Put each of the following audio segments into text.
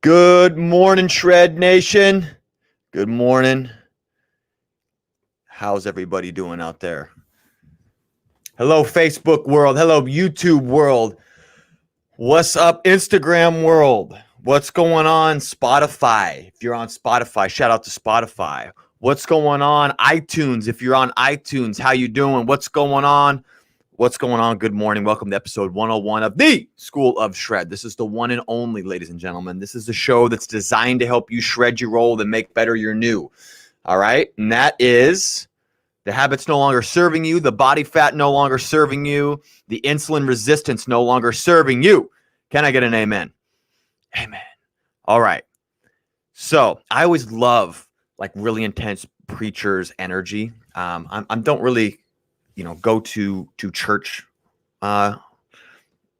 Good morning, Shred Nation. Good morning. How's everybody doing out there? Hello, Facebook world. Hello, YouTube world. What's up, Instagram world? What's going on, Spotify? If you're on Spotify, shout out to Spotify. What's going on, iTunes? If you're on iTunes, how you doing? What's going on? What's going on? Good morning. Welcome to episode 101 of the School of Shred. This is the one and only, ladies and gentlemen. This is the show that's designed to help you shred your old and make better your new. All right? And that is the habits no longer serving you, the body fat no longer serving you, the insulin resistance no longer serving you. Can I get an amen? Amen. All right. So I always love like really intense preachers' energy. I don't really go to church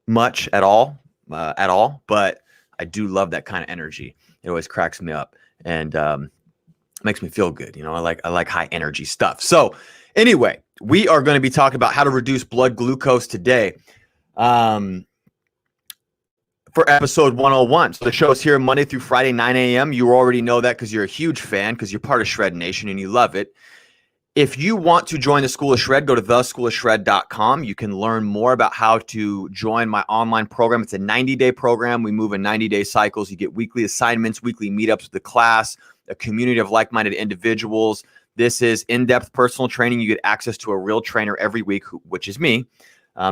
much at all, but I do love that kind of energy. It always cracks me up and makes me feel good. I like high energy stuff. So anyway, we are going to be talking about how to reduce blood glucose today for episode 101. So the show is here Monday through Friday, 9 a.m. You already know that because you're a huge fan, because you're part of Shred Nation and you love it. If you want to join the School of Shred, go to theschoolofshred.com. You can learn more about how to join my online program. It's a 90-day program. We move in 90-day cycles. You get weekly assignments, weekly meetups with the class, a community of like-minded individuals. This is in-depth personal training. You get access to a real trainer every week, which is me.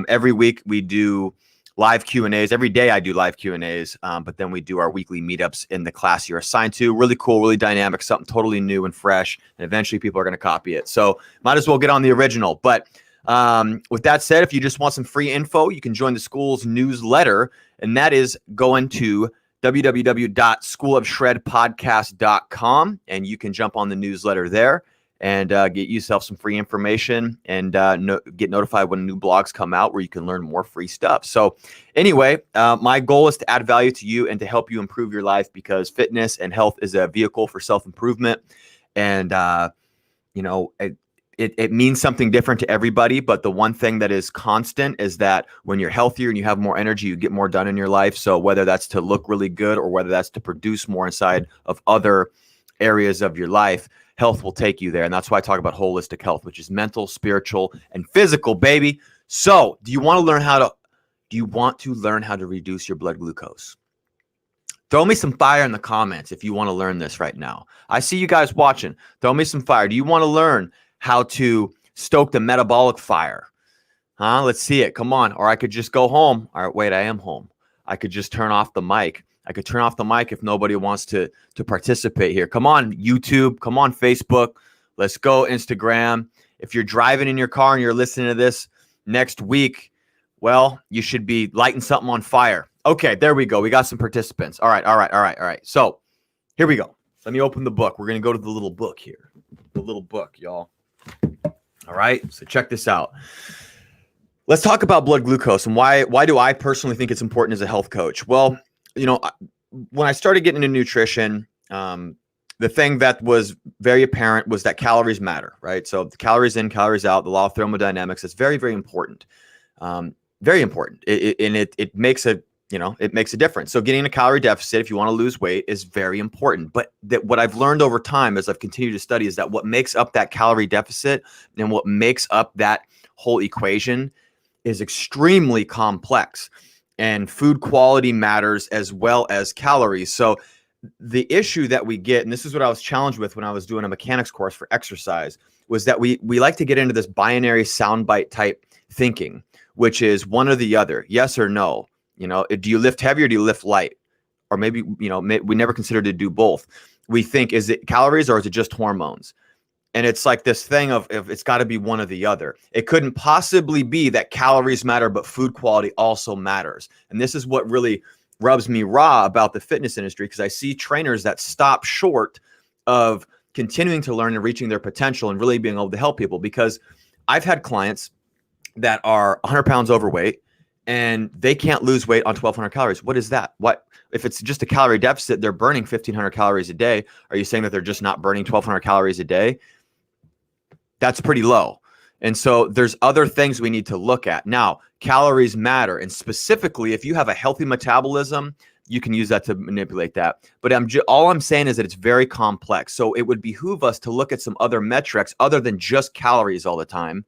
Every week we do live Q&As. Every day I do live Q&As, but then we do our weekly meetups in the class you're assigned to. Really cool, really dynamic, something totally new and fresh, and eventually people are going to copy it. So might as well get on the original. But with that said, if you just want some free info, you can join the school's newsletter, and that is going to www.schoolofshredpodcast.com, and you can jump on the newsletter there and get yourself some free information and get notified when new blogs come out where you can learn more free stuff. So anyway, my goal is to add value to you and to help you improve your life, because fitness and health is a vehicle for self-improvement. And, it means something different to everybody. But the one thing that is constant is that when you're healthier and you have more energy, you get more done in your life. So whether that's to look really good or whether that's to produce more inside of other areas of your life, health will take you there. And that's why I talk about holistic health, which is mental, spiritual, and physical, baby. So do you want to learn how to reduce your blood glucose? Throw me some fire in the comments if you want to learn this right now. I see you guys watching. Throw me some fire. Do you want to learn how to stoke the metabolic fire? Let's see it. Come on. Or I could just go home. All right, wait, I am home. I could just turn off the mic. I could turn off the mic if nobody wants to participate here. Come on, YouTube. Come on, Facebook. Let's go, Instagram. If you're driving in your car and you're listening to this next week, well, you should be lighting something on fire. Okay, there we go. We got some participants. All right. So here we go. Let me open the book. We're going to go to the little book here. The little book, y'all. All right, so check this out. Let's talk about blood glucose and why do I personally think it's important as a health coach? Well, when I started getting into nutrition, the thing that was very apparent was that calories matter, right? So the calories in, calories out, the law of thermodynamics is very, very important. Very important. It makes a difference. So getting a calorie deficit, if you want to lose weight, is very important. But what I've learned over time as I've continued to study is that what makes up that calorie deficit and what makes up that whole equation is extremely complex. And food quality matters as well as calories. So the issue that we get, and this is what I was challenged with when I was doing a mechanics course for exercise, was that we like to get into this binary soundbite type thinking, which is one or the other, yes or no. Do you lift heavy or do you lift light? Or maybe, we never considered to do both. We think, is it calories or is it just hormones? And it's like this thing of it's got to be one or the other. It couldn't possibly be that calories matter, but food quality also matters. And this is what really rubs me raw about the fitness industry, because I see trainers that stop short of continuing to learn and reaching their potential and really being able to help people. Because I've had clients that are 100 pounds overweight and they can't lose weight on 1,200 calories. What is that? What if it's just a calorie deficit? They're burning 1,500 calories a day. Are you saying that they're just not burning 1,200 calories a day? That's pretty low. And so there's other things we need to look at. Now, calories matter. And specifically, if you have a healthy metabolism, you can use that to manipulate that. But all I'm saying is that it's very complex. So it would behoove us to look at some other metrics other than just calories all the time,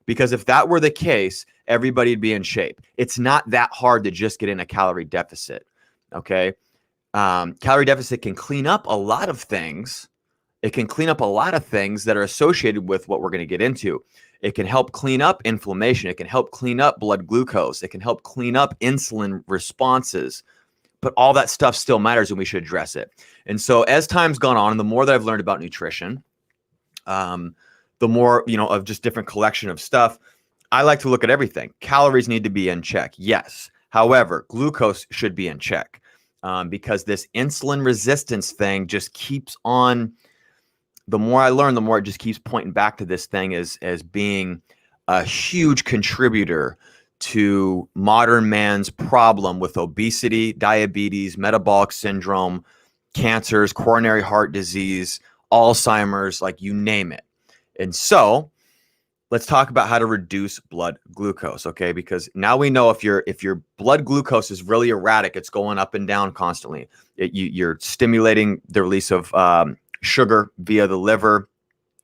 because if that were the case, everybody'd be in shape. It's not that hard to just get in a calorie deficit, okay? Calorie deficit can clean up a lot of things. It can clean up a lot of things that are associated with what we're going to get into. It can help clean up inflammation. It can help clean up blood glucose. It can help clean up insulin responses. But all that stuff still matters, and we should address it. And so as time's gone on, and the more that I've learned about nutrition, the more, of just different collection of stuff, I like to look at everything. Calories need to be in check, yes. However, glucose should be in check, because this insulin resistance thing just keeps on. The more I learn, the more it just keeps pointing back to this thing as being a huge contributor to modern man's problem with obesity, diabetes, metabolic syndrome, cancers, coronary heart disease, Alzheimer's, like you name it. And so let's talk about how to reduce blood glucose, okay? Because now we know if your blood glucose is really erratic, it's going up and down constantly. You're stimulating the release of sugar via the liver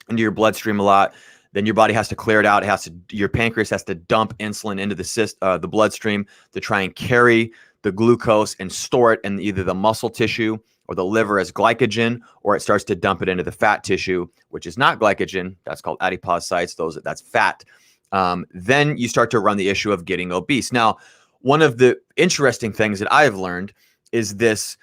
into your bloodstream a lot. Then your body has to clear it out. Your pancreas has to dump insulin into the bloodstream to try and carry the glucose and store it in either the muscle tissue or the liver as glycogen, or it starts to dump it into the fat tissue, which is not glycogen. That's called adipocytes. That's fat. Then you start to run the issue of getting obese. Now, one of the interesting things that I've learned is this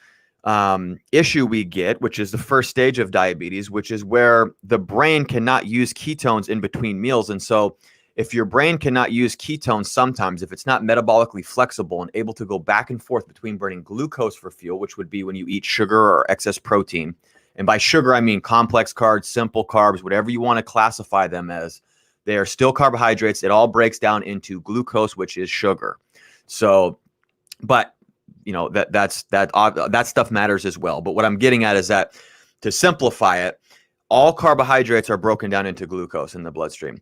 issue we get, which is the first stage of diabetes, which is where the brain cannot use ketones in between meals. And so if your brain cannot use ketones sometimes, if it's not metabolically flexible and able to go back and forth between burning glucose for fuel, which would be when you eat sugar or excess protein. And by sugar, I mean complex carbs, simple carbs, whatever you want to classify them as. They are still carbohydrates. It all breaks down into glucose, which is sugar. So, but that stuff matters as well. But what I'm getting at is that, to simplify it, all carbohydrates are broken down into glucose in the bloodstream.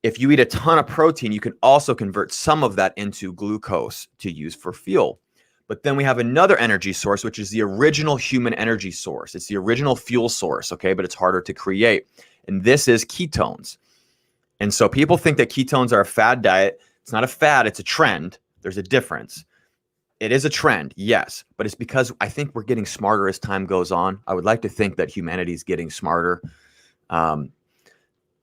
If you eat a ton of protein, you can also convert some of that into glucose to use for fuel. But then we have another energy source, which is the original human energy source. It's the original fuel source, okay? But it's harder to create. And this is ketones. And so people think that ketones are a fad diet. It's not a fad, it's a trend. There's a difference. It is a trend, yes, but it's because I think we're getting smarter as time goes on. I would like to think that humanity is getting smarter.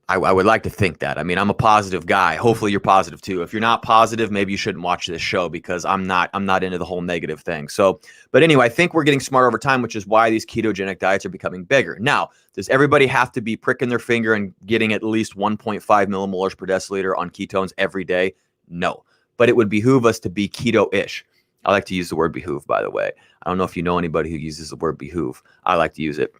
I would like to think that. I mean, I'm a positive guy. Hopefully you're positive too. If you're not positive, maybe you shouldn't watch this show, because I'm not into the whole negative thing. So, but anyway, I think we're getting smarter over time, which is why these ketogenic diets are becoming bigger. Now, does everybody have to be pricking their finger and getting at least 1.5 millimolars per deciliter on ketones every day? No, but it would behoove us to be keto-ish. I like to use the word behoove, by the way. I don't know if you know anybody who uses the word behoove. I like to use it.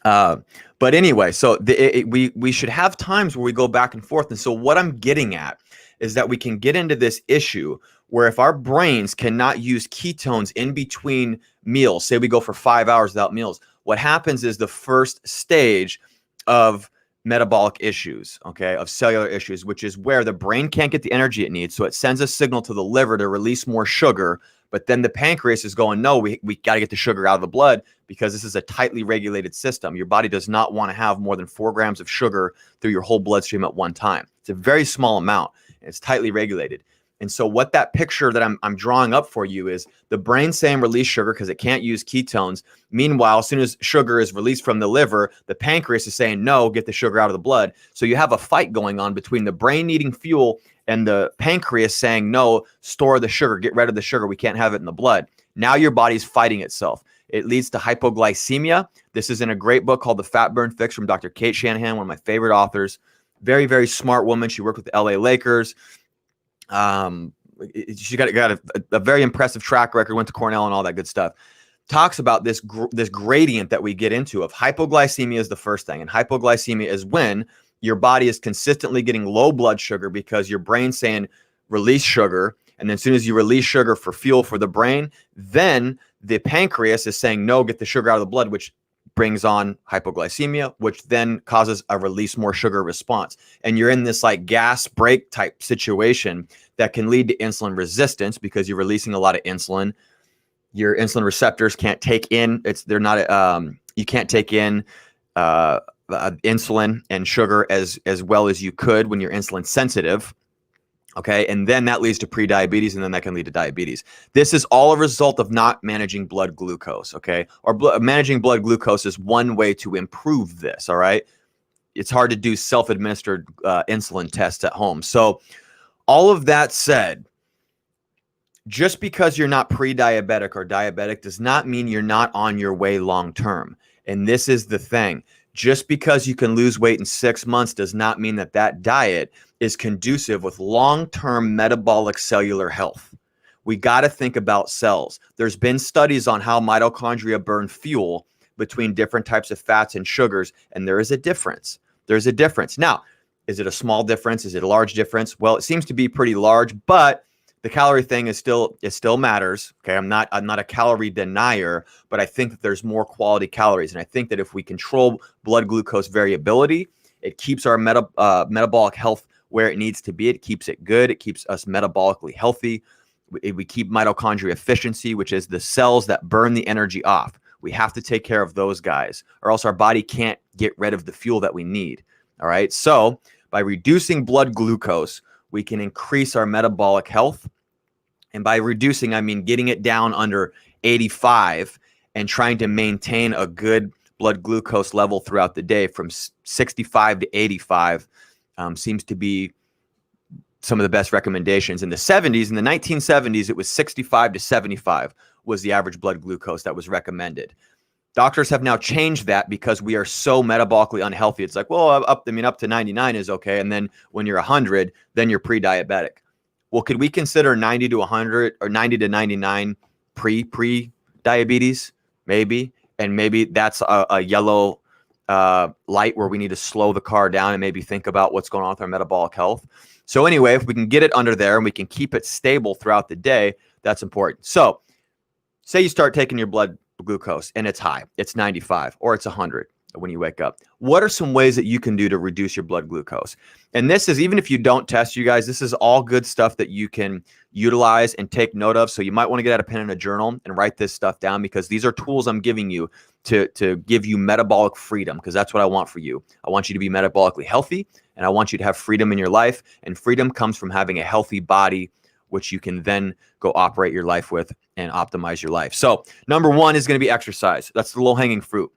But anyway, so we should have times where we go back and forth. And so what I'm getting at is that we can get into this issue where if our brains cannot use ketones in between meals, say we go for 5 hours without meals, what happens is the first stage of metabolic issues, okay, of cellular issues, which is where the brain can't get the energy it needs. So it sends a signal to the liver to release more sugar, but then the pancreas is going, no, we got to get the sugar out of the blood, because this is a tightly regulated system. Your body does not want to have more than 4 grams of sugar through your whole bloodstream at one time. It's a very small amount, and it's tightly regulated. And so what that picture that I'm drawing up for you is the brain saying release sugar because it can't use ketones. Meanwhile, as soon as sugar is released from the liver, the pancreas is saying, no, get the sugar out of the blood. So you have a fight going on between the brain needing fuel and the pancreas saying, no, store the sugar, get rid of the sugar. We can't have it in the blood. Now your body's fighting itself. It leads to hypoglycemia. This is in a great book called The Fat Burn Fix from Dr. Kate Shanahan, one of my favorite authors. Very, very smart woman. She worked with the LA Lakers. She got a very impressive track record, went to Cornell and all that good stuff. Talks about this gradient that we get into of hypoglycemia is the first thing. And hypoglycemia is when your body is consistently getting low blood sugar because your brain's saying release sugar. And then as soon as you release sugar for fuel for the brain, then the pancreas is saying, no, get the sugar out of the blood, which brings on hypoglycemia, which then causes a release more sugar response. And you're in this like gas break type situation that can lead to insulin resistance because you're releasing a lot of insulin. Your insulin receptors can't take in, you can't take in insulin and sugar as well as you could when you're insulin sensitive. Okay. And then that leads to pre-diabetes, and then that can lead to diabetes. This is all a result of not managing blood glucose. Okay. Or managing blood glucose is one way to improve this. All right. It's hard to do self-administered insulin tests at home. So all of that said, just because you're not pre-diabetic or diabetic does not mean you're not on your way long-term. And this is the thing. Just because you can lose weight in 6 months does not mean that that diet is conducive with long-term metabolic cellular health. We got to think about cells. There's been studies on how mitochondria burn fuel between different types of fats and sugars, and there is a difference. There's a difference. Now, is it a small difference? Is it a large difference? Well, it seems to be pretty large, but the calorie thing is still matters. Okay, I'm not a calorie denier, but I think that there's more quality calories, and I think that if we control blood glucose variability, it keeps our metabolic health where it needs to be. It keeps it good. It keeps us metabolically healthy. We keep mitochondria efficiency, which is the cells that burn the energy off. We have to take care of those guys, or else our body can't get rid of the fuel that we need. All right. So by reducing blood glucose, we can increase our metabolic health. And by reducing, I mean getting it down under 85 and trying to maintain a good blood glucose level throughout the day from 65 to 85 seems to be some of the best recommendations. In the 1970s, it was 65 to 75 was the average blood glucose that was recommended. Doctors have now changed that because we are so metabolically unhealthy. It's like, well, up to 99 is okay. And then when you're 100, then you're pre-diabetic. Well, could we consider 90 to 100 or 90 to 99 pre-diabetes? Maybe. And maybe that's a yellow light where we need to slow the car down and maybe think about what's going on with our metabolic health. So anyway, if we can get it under there and we can keep it stable throughout the day, that's important. So say you start taking your blood glucose and it's high, it's 95 or it's 100 when you wake up. What are some ways that you can do to reduce your blood glucose? And this is, even if you don't test, you guys, this is all good stuff that you can utilize and take note of. So you might want to get out a pen and a journal and write this stuff down, because these are tools I'm giving you to give you metabolic freedom, because that's what I want for you. I want you to be metabolically healthy, and I want you to have freedom in your life. And freedom comes from having a healthy body, which you can then go operate your life with and optimize your life. So number one is going to be exercise. That's the low-hanging fruit.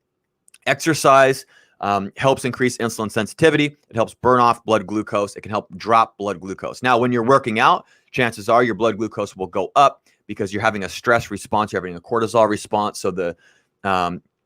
Exercise helps increase insulin sensitivity. It helps burn off blood glucose. It can help drop blood glucose. Now, when you're working out, chances are your blood glucose will go up because you're having a stress response. You're having a cortisol response. So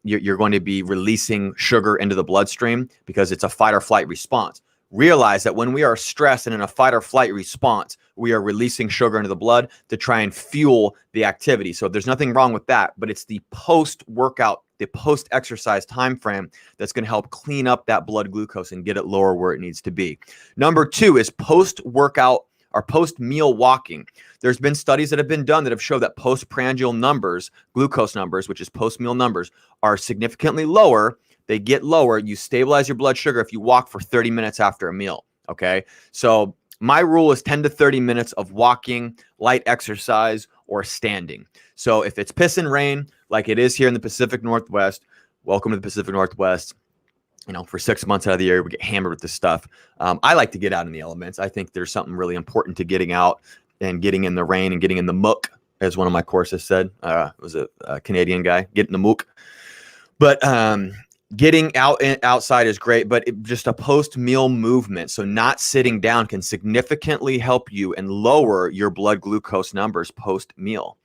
you're going to be releasing sugar into the bloodstream because it's a fight or flight response. Realize that when we are stressed and in a fight or flight response, we are releasing sugar into the blood to try and fuel the activity. So there's nothing wrong with that, but it's the post-workout, the post-exercise time frame that's going to help clean up that blood glucose and get it lower where it needs to be. Number two is post-workout or post-meal walking. There's been studies that have been done that have shown that postprandial numbers, glucose numbers, which is post-meal numbers, are significantly lower. They get lower. You stabilize your blood sugar if you walk for 30 minutes after a meal. Okay. So my rule is 10 to 30 minutes of walking, light exercise, or standing. So if it's piss and rain, like it is here in the Pacific Northwest, welcome to the Pacific Northwest. You know, for 6 months out of the year, we get hammered with this stuff. I like to get out in the elements. I think there's something really important to getting out and getting in the rain and getting in the muck, as one of my courses said. It was a Canadian guy, get in the muck. But getting outside is great, but just a post-meal movement, so not sitting down, can significantly help you and lower your blood glucose numbers post-meal.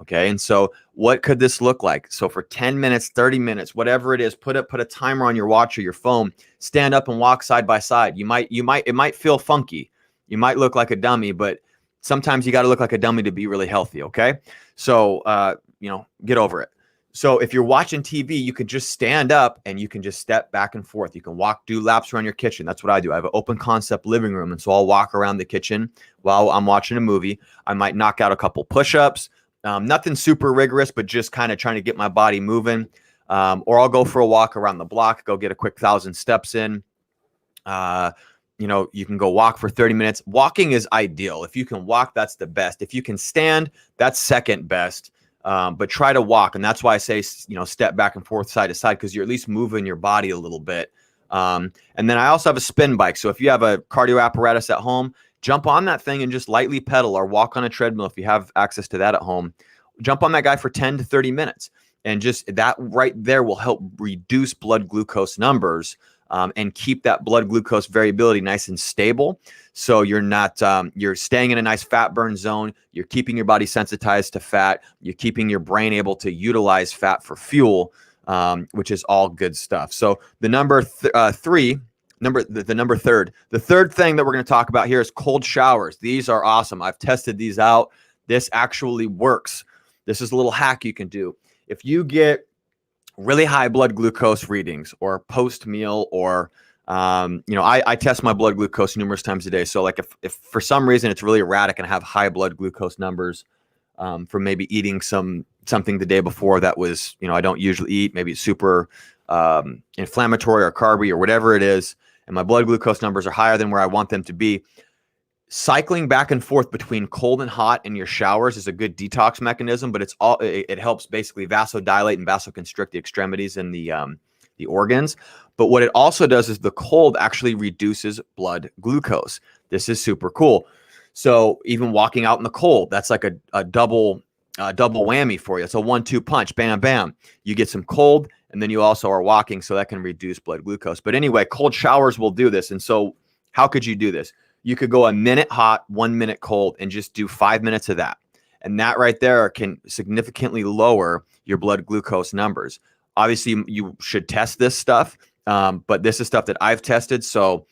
Okay, and so what could this look like? So for 10 minutes, 30 minutes, whatever it is, put a timer on your watch or your phone. Stand up and walk side by side. It might feel funky. You might look like a dummy, but sometimes you got to look like a dummy to be really healthy. Okay, so get over it. So if you're watching TV, you can just stand up and you can just step back and forth. You can do laps around your kitchen. That's what I do. I have an open concept living room. And so I'll walk around the kitchen while I'm watching a movie. I might knock out a couple push-ups, nothing super rigorous, but just kind of trying to get my body moving. Or I'll go for a walk around the block, go get a quick 1,000 steps in. you can go walk for 30 minutes. Walking is ideal. If you can walk, that's the best. If you can stand, that's second best. But try to walk. And that's why I say, step back and forth side to side, because you're at least moving your body a little bit. And then I also have a spin bike. So if you have a cardio apparatus at home, jump on that thing and just lightly pedal, or walk on a treadmill if you have access to that at home. Jump on that guy for 10 to 30 minutes. And just that right there will help reduce blood glucose numbers and keep that blood glucose variability nice and stable. So you're not, you're staying in a nice fat burn zone. You're keeping your body sensitized to fat. You're keeping your brain able to utilize fat for fuel, which is all good stuff. So the number third thing that we're going to talk about here is cold showers. These are awesome. I've tested these out. This actually works. This is a little hack you can do. If you get really high blood glucose readings, or post meal, or I test my blood glucose numerous times a day. So like if for some reason it's really erratic and I have high blood glucose numbers from maybe eating something the day before that was, I don't usually eat, maybe it's super inflammatory or carby or whatever it is, and my blood glucose numbers are higher than where I want them to be, cycling back and forth between cold and hot in your showers is a good detox mechanism, but it helps basically vasodilate and vasoconstrict the extremities and the organs. But what it also does is the cold actually reduces blood glucose. This is super cool. So even walking out in the cold, that's like a double whammy for you. It's a 1-2 punch, bam, bam. You get some cold, and then you also are walking, so that can reduce blood glucose. But anyway, cold showers will do this. And so how could you do this? You could go a minute hot, 1 minute cold, and just do 5 minutes of that. And that right there can significantly lower your blood glucose numbers. Obviously, you should test this stuff, but this is stuff that I've tested. So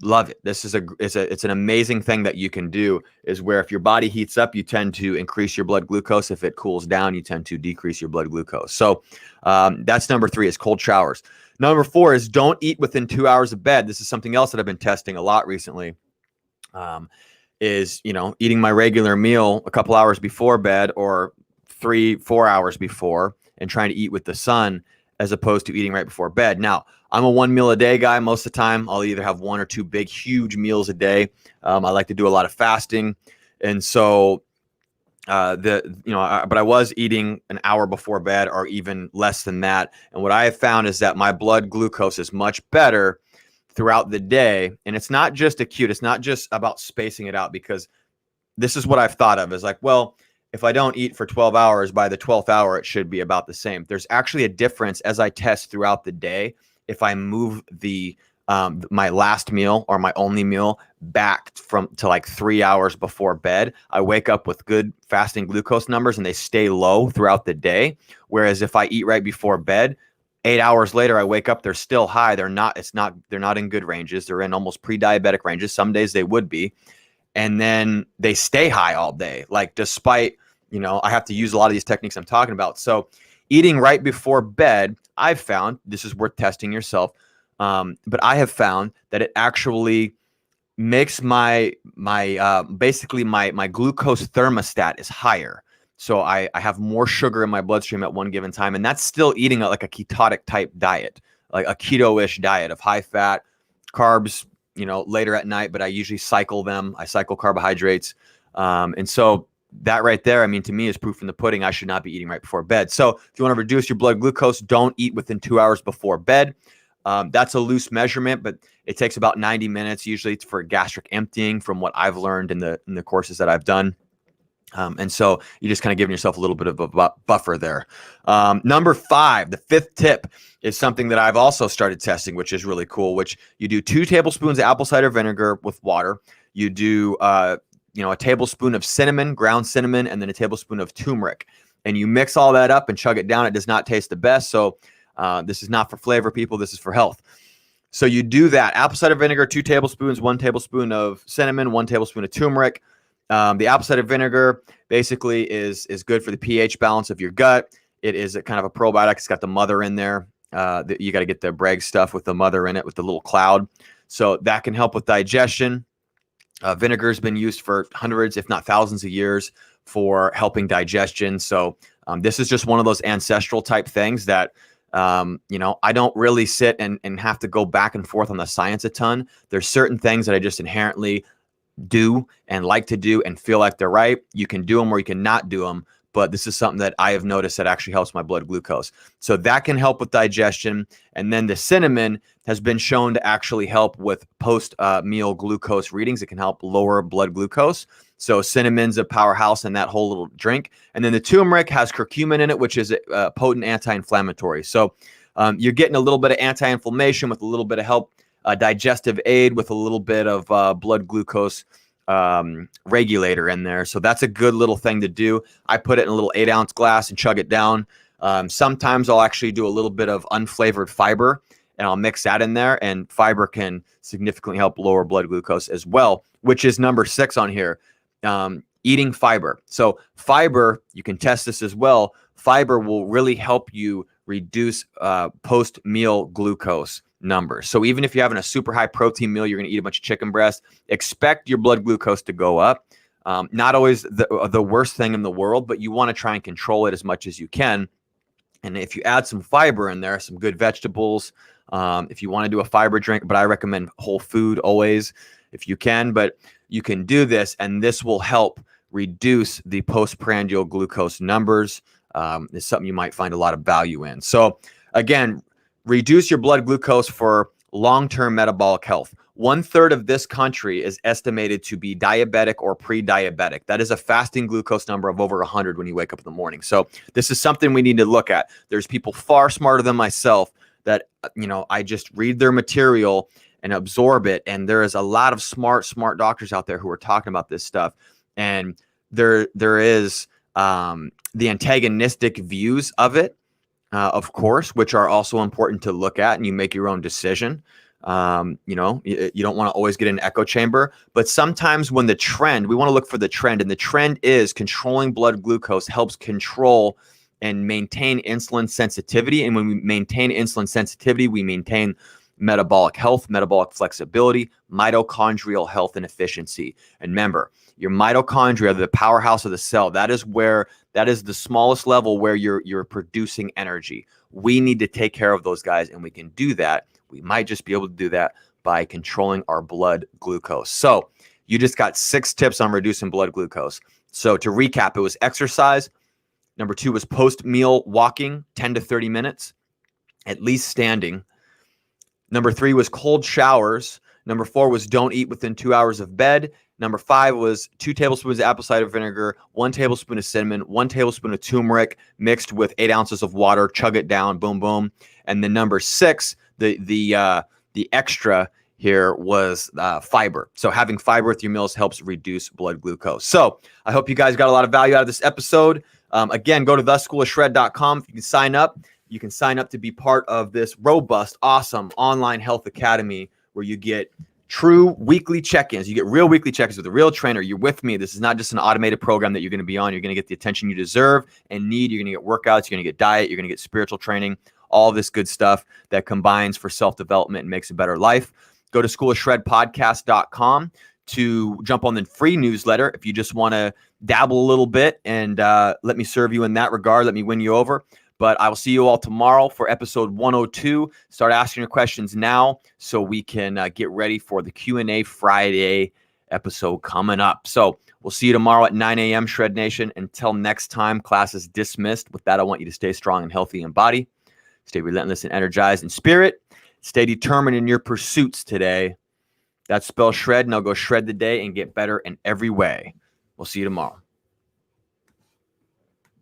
love it. This is it's an amazing thing that you can do, is where if your body heats up, you tend to increase your blood glucose. If it cools down, you tend to decrease your blood glucose. So that's number 3, is cold showers. Number 4 is don't eat within 2 hours of bed. This is something else that I've been testing a lot recently. Is eating my regular meal a couple hours before bed, or 3-4 hours before, and trying to eat with the sun, as opposed to eating right before bed. Now, I'm a 1 meal a day guy. Most of the time, I'll either have 1 or 2 big, huge meals a day. I like to do a lot of fasting, and so but I was eating an hour before bed, or even less than that. And what I have found is that my blood glucose is much better throughout the day. And it's not just acute. It's not just about spacing it out, because this is what I've thought of as like, well, if I don't eat for 12 hours, by the 12th hour, it should be about the same. There's actually a difference as I test throughout the day. If I move my last meal or my only meal back to like 3 hours before bed, I wake up with good fasting glucose numbers, and they stay low throughout the day. Whereas if I eat right before bed, 8 hours later, I wake up, they're still high. They're not in good ranges. They're in almost pre-diabetic ranges. Some days they would be. And then they stay high all day. Like, despite, I have to use a lot of these techniques I'm talking about. So eating right before bed, I've found, this is worth testing yourself, but I have found that it actually makes basically my glucose thermostat is higher. So I have more sugar in my bloodstream at one given time, and that's still eating like a ketotic type diet, like a keto-ish diet of high fat, carbs, later at night, but I usually cycle them. I cycle carbohydrates. And so that right there, to me, is proof in the pudding. I should not be eating right before bed. So if you want to reduce your blood glucose, don't eat within 2 hours before bed. That's a loose measurement, but it takes about 90 minutes usually for gastric emptying, from what I've learned in the courses that I've done. And so you're just kind of giving yourself a little bit of a buffer there. Number 5, the 5th tip, is something that I've also started testing, which is really cool, which you do 2 tablespoons of apple cider vinegar with water. You do, a tablespoon of cinnamon, ground cinnamon, and then a tablespoon of turmeric. And you mix all that up and chug it down. It does not taste the best. So this is not for flavor, people. This is for health. So you do that. Apple cider vinegar, 2 tablespoons, 1 tablespoon of cinnamon, 1 tablespoon of turmeric. The apple cider vinegar basically is good for the pH balance of your gut. It is a kind of a probiotic. It's got the mother in there. You got to get the Bragg stuff with the mother in it, with the little cloud. So that can help with digestion. Vinegar has been used for hundreds, if not thousands of years for helping digestion. So this is just one of those ancestral type things that I don't really sit and have to go back and forth on the science a ton. There's certain things that I just inherently do and like to do and feel like they're right. You can do them or you can not do them. But this is something that I have noticed that actually helps my blood glucose. So that can help with digestion. And then the cinnamon has been shown to actually help with post-meal glucose readings. It can help lower blood glucose. So cinnamon's a powerhouse in that whole little drink. And then the turmeric has curcumin in it, which is a potent anti-inflammatory. So you're getting a little bit of anti-inflammation with a little bit of help, digestive aid with a little bit of blood glucose regulator in there. So that's a good little thing to do. I put it in a little 8-ounce glass and chug it down. Sometimes I'll actually do a little bit of unflavored fiber and I'll mix that in there, and fiber can significantly help lower blood glucose as well, which is number 6 on here. Eating fiber. So fiber, you can test this as well. Fiber will really help you reduce post-meal glucose numbers. So even if you're having a super high protein meal, you're going to eat a bunch of chicken breast, expect your blood glucose to go up. Not always the worst thing in the world, but you want to try and control it as much as you can. And if you add some fiber in there, some good vegetables, if you want to do a fiber drink, but I recommend whole food always if you can, but you can do this and this will help reduce the postprandial glucose numbers. It's something you might find a lot of value in. So again, reduce your blood glucose for long-term metabolic health. 1/3 of this country is estimated to be diabetic or pre-diabetic. That is a fasting glucose number of over 100 when you wake up in the morning. So this is something we need to look at. There's people far smarter than myself that, I just read their material and absorb it. And there is a lot of smart doctors out there who are talking about this stuff. And there is the antagonistic views of it, of course, which are also important to look at, and you make your own decision. You don't want to always get an echo chamber, but sometimes when we want to look for the trend, and the trend is controlling blood glucose helps control and maintain insulin sensitivity. And when we maintain insulin sensitivity, we maintain metabolic health, metabolic flexibility, mitochondrial health and efficiency. And remember, your mitochondria, the powerhouse of the cell, that is the smallest level where you're producing energy. We need to take care of those guys, and we can do that. We might just be able to do that by controlling our blood glucose. So you just got 6 tips on reducing blood glucose. So to recap, it was exercise. Number 2 was post-meal walking, 10 to 30 minutes, at least standing. Number 3 was cold showers. Number 4 was don't eat within 2 hours of bed. Number 5 was 2 tablespoons of apple cider vinegar, 1 tablespoon of cinnamon, 1 tablespoon of turmeric mixed with 8 ounces of water. Chug it down, boom, boom. And then number 6, the extra here was fiber. So having fiber with your meals helps reduce blood glucose. So I hope you guys got a lot of value out of this episode. Again, go to theschoolofshred.com. If you can sign up, you can sign up to be part of this robust, awesome online health academy where you get true weekly check-ins. You get real weekly check-ins with a real trainer. You're with me. This is not just an automated program that you're going to be on. You're going to get the attention you deserve and need. You're going to get workouts. You're going to get diet. You're going to get spiritual training, all this good stuff that combines for self-development and makes a better life. Go to schoolofshredpodcast.com to jump on the free newsletter if you just want to dabble a little bit and let me serve you in that regard. Let me win you over. But I will see you all tomorrow for episode 102. Start asking your questions now so we can get ready for the Q&A Friday episode coming up. So we'll see you tomorrow at 9 a.m. Shred Nation. Until next time, class is dismissed. With that, I want you to stay strong and healthy in body. Stay relentless and energized in spirit. Stay determined in your pursuits today. That's spell shred. Now go shred the day and get better in every way. We'll see you tomorrow.